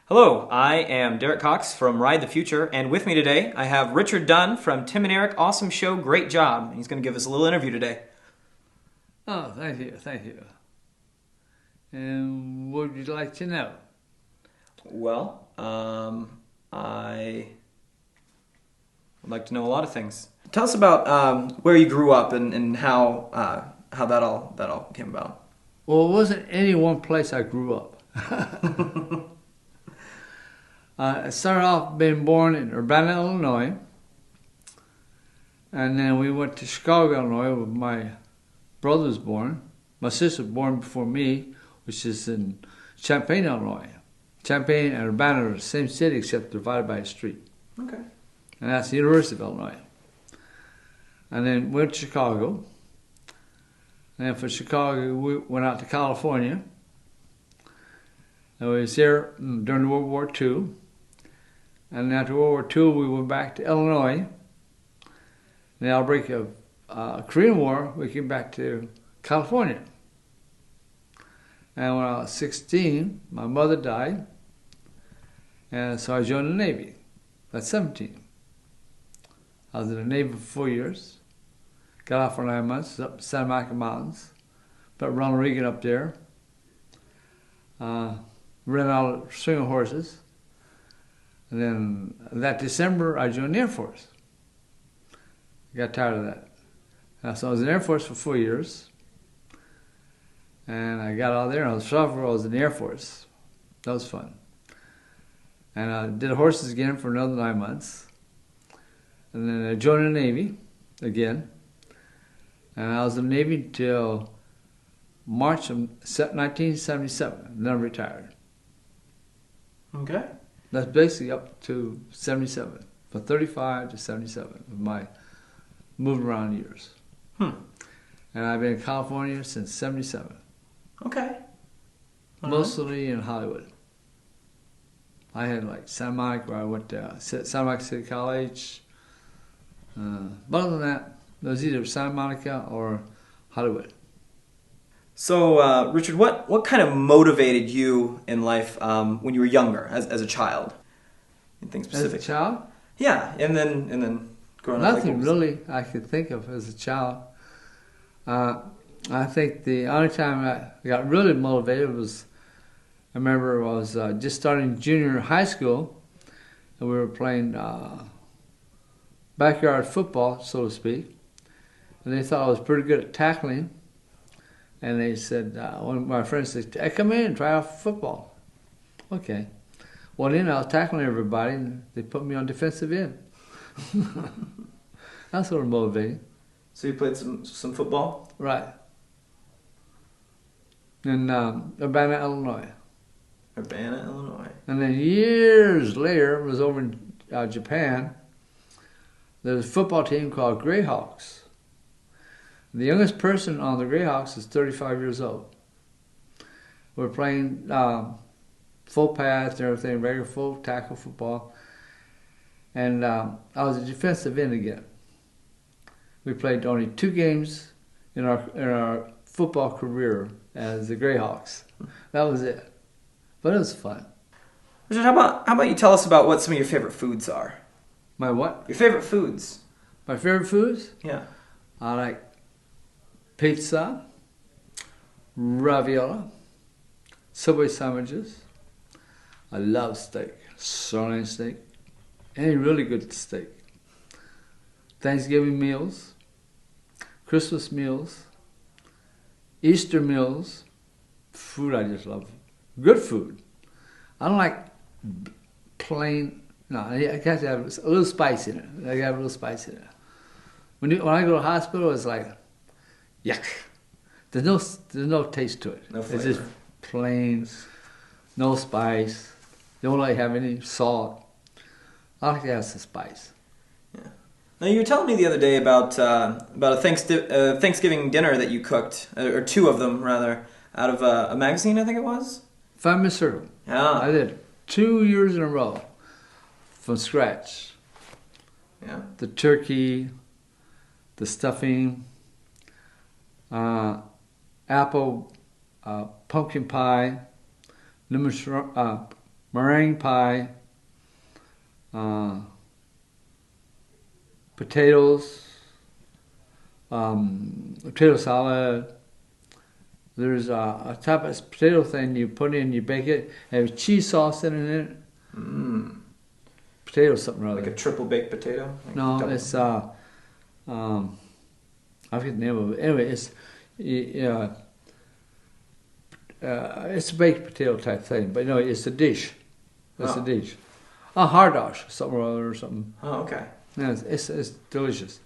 Hello, I am Derek Cox from Ride the Future, and with me today I have Richard Dunn from Tim and Eric Awesome Show, Great Job. He's going to give us a little interview today. Oh, thank you, thank you. And what would you like to know? Well, I would like to know a lot of things. Tell us about where you grew up and how that all came about. Well, it wasn't any one place I grew up. I started off being born in Urbana, Illinois, and then we went to Chicago, Illinois, where my brother was born. My sister was born before me, which is in Champaign, Illinois. Champaign and Urbana are the same city except divided by a street. Okay. And that's the University of Illinois. And then went to Chicago. And then from Chicago, we went out to California. And we was there during World War II. And after World War II, we went back to Illinois. In the outbreak of Korean War, we came back to California. And when I was 16, my mother died. And so I joined the Navy at 17. I was in the Navy for 4 years. Got out for 9 months, up Santa Monica Mountains. Met Ronald Reagan up there. Ran out of swinging horses. And then that December, I joined the Air Force. I got tired of that. So I was in the Air Force for 4 years. And I got out there, and I was a sophomore, I was in the Air Force. That was fun. And I did horses again for another 9 months. And then I joined the Navy again. And I was in the Navy until March of 1977. Then I retired. Okay. That's basically up to 77. From 35 to 77 of my moving around years. And I've been in California since 77. Okay. Mostly in Hollywood. I had like Santa Monica, where I went to Santa Monica City College. But other than that, it was either Santa Monica or Hollywood. So, Richard, what kind of motivated you in life when you were younger, as a child? Anything specific? As a child? Yeah, and then growing up. Nothing really I could think of as a child. I think the only time I got really motivated was, I remember I was just starting junior high school, and we were playing backyard football, so to speak. And they thought I was pretty good at tackling. And they said, one of my friends said, hey, come in and try out for football. Okay. Well, then I was tackling everybody, and they put me on defensive end. That's sort of motivating. So you played some football? Right. In Urbana, Illinois. Urbana, Illinois. And then years later, it was over in Japan. There was a football team called Greyhawks. The youngest person on the Greyhawks is 35 years old. We're playing full pads and everything, regular full tackle football. And I was a defensive end again. We played only 2 games in our football career as the Greyhawks. That was it. But it was fun. Richard, how about you tell us about what some of your favorite foods are? My what? Your favorite foods? My favorite foods? Yeah. I like pizza, ravioli, Subway sandwiches. I love steak, sirloin steak, any really good steak. Thanksgiving meals, Christmas meals, Easter meals. Food I just love. Good food. I don't like plain. No, I got to have a little spice in it. I got to have a little spice in it. When I go to the hospital, it's like, yuck. There's no taste to it. No flavor. It's just plain, no spice. They don't like have any salt. I like to have some spice. Yeah. Now you were telling me the other day about a Thanksgiving dinner that you cooked, or 2 of them rather, out of a magazine, I think it was. Family Circle. Yeah. I did 2 years in a row from scratch. Yeah. The turkey, the stuffing, apple, pumpkin pie, lemon meringue pie, potatoes, potato salad. There's a type of potato thing you put in, you bake it, and have cheese sauce in it. Mm. Potato something or other. Like a triple baked potato? Like No, double- it's I forget the name of it. Anyway, it's a baked potato type thing, but no, it's a dish. It's a dish. A hardosh, something or other or something. Oh, okay. Yeah, it's delicious.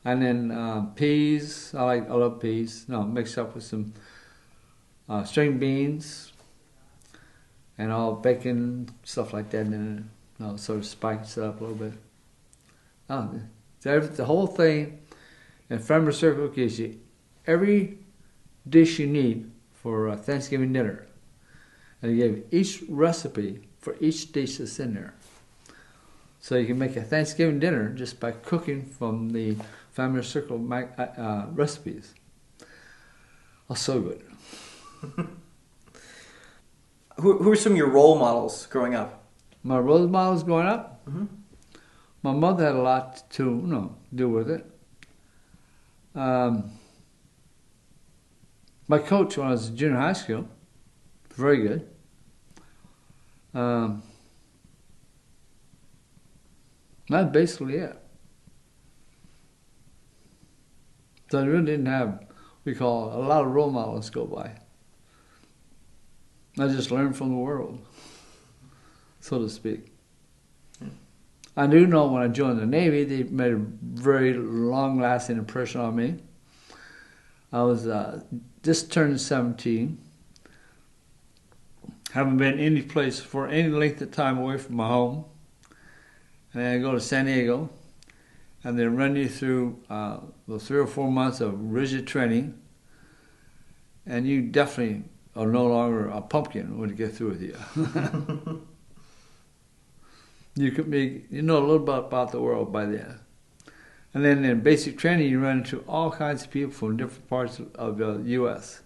And then peas. I love peas. No, mixed up with some string beans and all bacon stuff like that. And then sort of spice it up a little bit. The whole thing. And Farmer Circle gives you every dish you need for Thanksgiving dinner. And they give each recipe for each dish that's in there. So you can make a Thanksgiving dinner just by cooking from the Family Circle recipes. Oh, so good. Who are some of your role models growing up? My role models growing up? Mm-hmm. My mother had a lot to do with it. My coach when I was in junior high school, very good. That's basically it. So I really didn't have, we call a lot of role models go by. I just learned from the world, so to speak. I do know when I joined the Navy, they made a very long-lasting impression on me. I was just turned 17. Haven't been any place for any length of time away from my home. And then I go to San Diego, and they run you through 3 or 4 months of rigid training, and you definitely are no longer a pumpkin when you get through with you. You know a little bit about the world by then. And then in basic training, you run into all kinds of people from different parts of the U.S.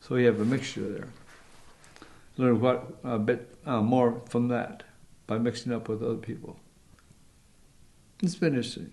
So you have a mixture there. Learn a bit more from that by mixing up with other people. It's been interesting.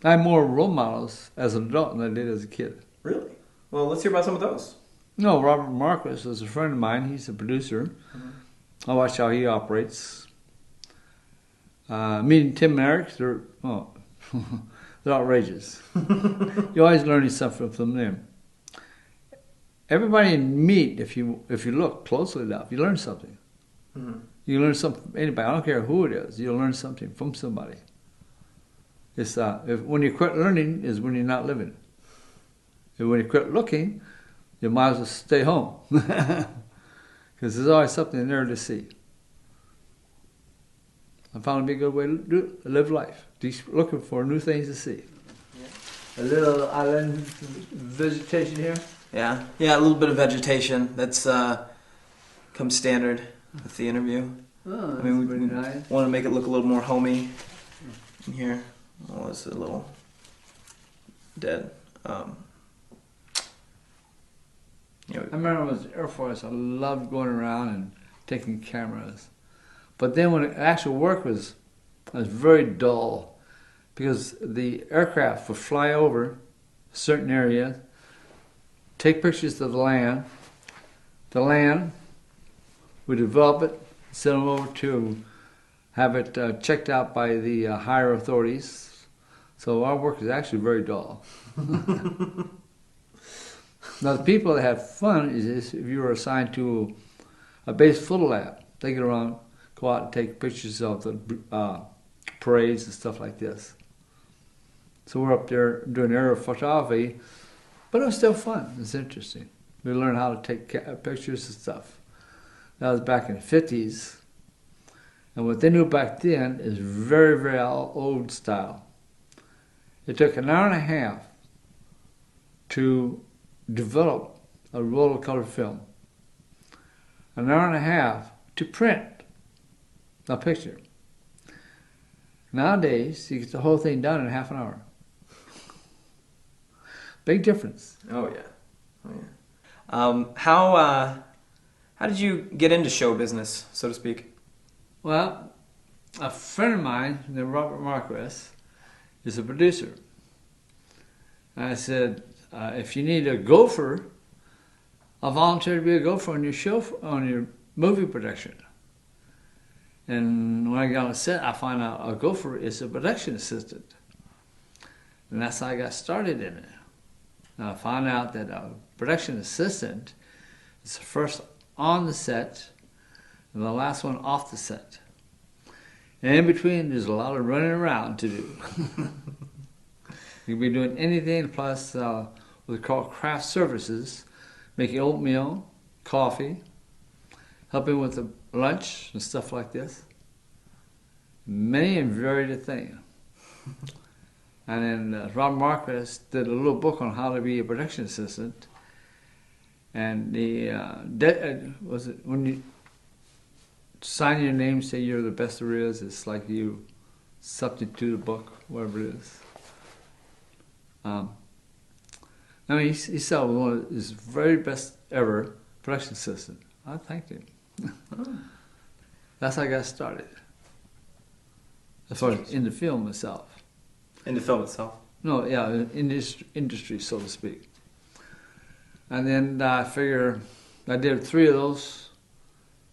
I have more role models as an adult than I did as a kid. Really? Well, let's hear about some of those. No, Robert Marcus is a friend of mine. He's a producer. Mm-hmm. I watch how he operates. Meeting Tim and Eric, they're outrageous. You're always learning something from them. Everybody you meet, if you look closely enough, you learn something. Mm-hmm. You learn something from anybody. I don't care who it is. You'll learn something from somebody. It's when you quit learning is when you're not living. And when you quit looking, you might as well stay home. Because there's always something there to see. I found it to be a good way to live life. Just looking for new things to see. Yeah. A little island vegetation here. Yeah, a little bit of vegetation. That's comes standard with the interview. Oh, that's we nice. want to make it look a little more homey in here. Oh, it's a little dead. I remember when I was in the Air Force, I loved going around and taking cameras. But then when actual work was very dull because the aircraft would fly over certain areas, take pictures of the land. The land, we develop it, send them over to have it checked out by the higher authorities. So our work is actually very dull. Now the people that have fun is if you were assigned to a base photo lab, they get around, go out and take pictures of the parades and stuff like this. So we're up there doing aerial photography, but it was still fun. It's interesting. We learned how to take pictures and stuff. That was back in the 50s. And what they knew back then is very, very old style. It took an hour and a half to develop a roll of color film. An hour and a half to print a picture. Nowadays, you get the whole thing done in half an hour. Big difference. Oh yeah. How How did you get into show business, so to speak? Well, a friend of mine named Robert Marquez is a producer. And I said, if you need a gopher, I'll volunteer to be a gopher on your show, on your movie production. And when I got on set, I found out a gopher is a production assistant. And that's how I got started in it. And I found out that a production assistant is the first on the set and the last one off the set. And in between, there's a lot of running around to do. You can be doing anything, plus what we call craft services, making oatmeal, coffee, helping with the lunch and stuff like this. Many and varied things. And then Rob Marquez did a little book on how to be a production assistant. And was it when you sign your name, say you're the best there is, it's like you substitute a book, whatever it is. I mean, he said one of his very best ever production assistant. I thanked him. That's how I got started. As far as in the film itself. In the film itself? No, yeah, in this industry, so to speak. And then I figure I did 3 of those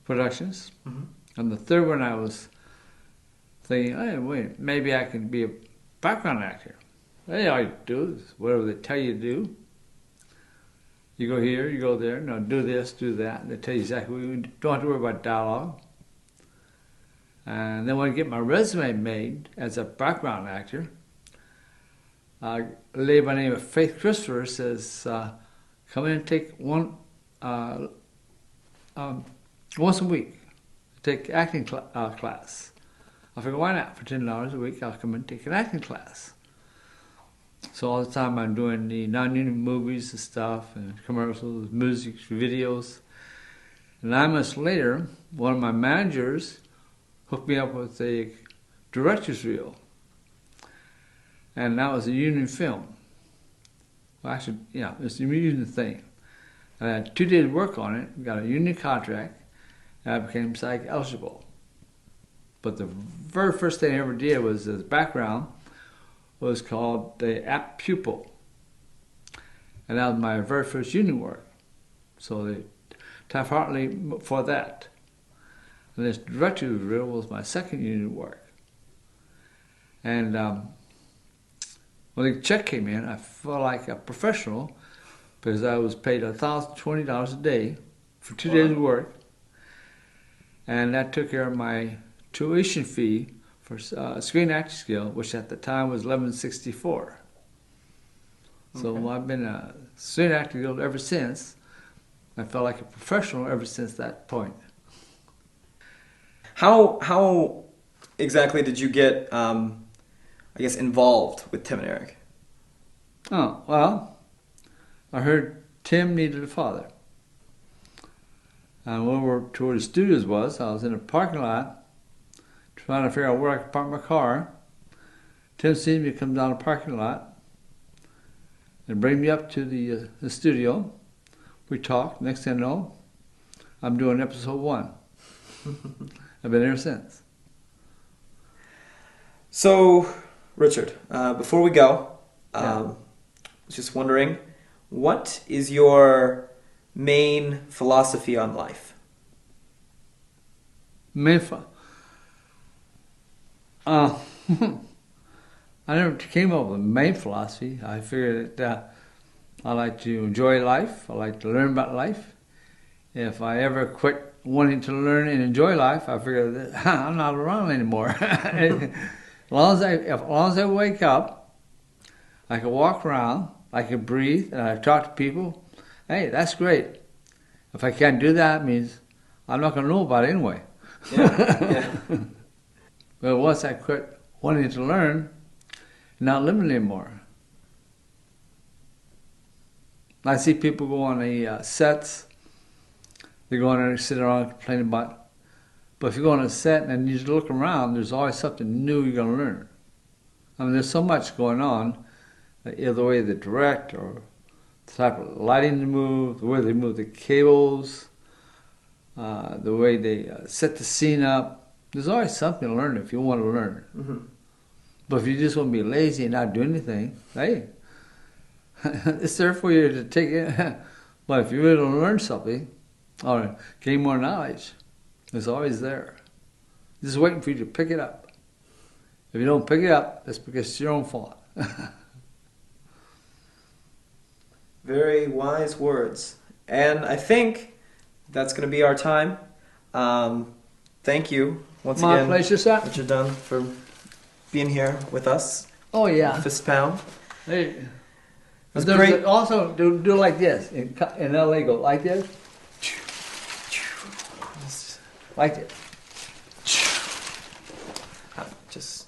productions. Mm-hmm. And the third one I was thinking, hey, wait, maybe I can be a background actor. Hey, all you do is whatever they tell you to do. You go here, you go there, no, do this, do that. And they tell you exactly what you do. Don't have to worry about dialogue. And then when I get my resume made as a background actor, a lady by the name of Faith Christopher says, come in and take once a week, take acting class. I figured, why not? For $10 a week, I'll come in and take an acting class. So all the time I'm doing the non-union movies and stuff, and commercials, music, videos. And 9 months later, one of my managers hooked me up with a director's reel. And that was a union film. Well, actually, yeah, it's a union thing. And I had 2 days work on it, got a union contract, and I became SAG eligible. But the very first thing I ever did was, as background, was called the app pupil. And that was my very first union work. So they Taft-Hartley for that. And this director's reel was my second union work. And when the check came in, I felt like a professional because I was paid $1,020 a day for 2 days of work. And that took care of my tuition fee for Screen Acting Skill, which at the time was $11.64. Okay. So I've been a Screen Acting Guild ever since. I felt like a professional ever since that point. How exactly did you get, I guess, involved with Tim and Eric? Oh, well, I heard Tim needed a father. And over to where the studios was, I was in a parking lot trying to figure out where I could park my car. Tim seen me come down the parking lot and bring me up to the studio. We talked. Next thing I know, I'm doing episode 1. I've been there since. So, Richard, before we go, I was just wondering, what is your main philosophy on life? I never came up with a main philosophy. I figured that I like to enjoy life. I like to learn about life. If I ever quit wanting to learn and enjoy life, I figured that I'm not around anymore. As long as I wake up, I can walk around, I can breathe, and I talk to people. Hey, that's great. If I can't do that, it means I'm not going to know about it anyway. Yeah. But once I quit wanting to learn, not living anymore. I see people go on the sets, they go on there and sit around and complain about it. But if you go on a set and you just look around, there's always something new you're going to learn. I mean, there's so much going on, either the way they direct or the type of lighting they move, the way they move the cables, the way they set the scene up. There's always something to learn if you want to learn. Mm-hmm. But if you just want to be lazy and not do anything, hey, it's there for you to take it. But if you really want to learn something or gain more knowledge, it's always there. Just waiting for you to pick it up. If you don't pick it up, that's because it's your own fault. Very wise words. And I think that's going to be our time. Thank you once My again, pleasure, sir. Richard Dunn, for being here with us. Oh, yeah. Fist pound. Hey. That's great. Also, do like this. In LA, go like this. Like it. Just.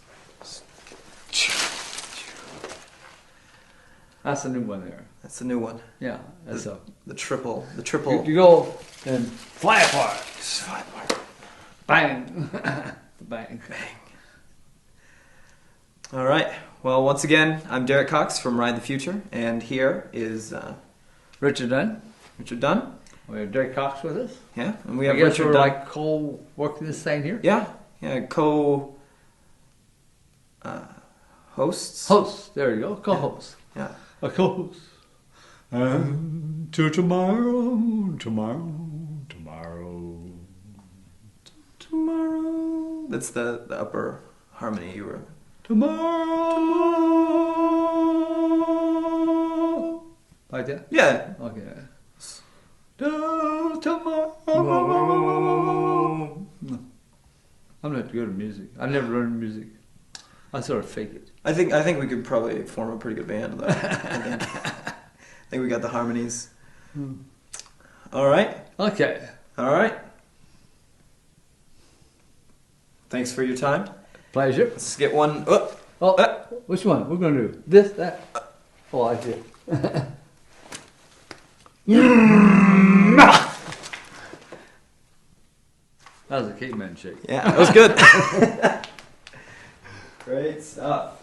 That's a new one there. That's the new one. Yeah, that's The triple. You go and fly apart. Fly apart. Bang. Bang. Bang. All right. Well, once again, I'm Derek Cox from Ride the Future, and here is Richard Dunn. Richard Dunn. We have Derek Cox with us. Yeah, and we have I guess Richard we're Dunn. like co-working this thing here. Yeah, hosts. Host. There you go. Co-host. Yeah. A co-host. Till tomorrow. Tomorrow. That's the upper harmony you were. Tomorrow. Like that? Yeah. Okay. Till tomorrow. No. I'm not good at music. I never learned music. I sort of fake it. I think we could probably form a pretty good band though. I think we got the harmonies. All right. Okay. All right. Thanks for your time. Pleasure. Let's get one. Which one? We're going to do this, that. Oh, I did. That was a caveman shake. Yeah, that was good. Great stuff.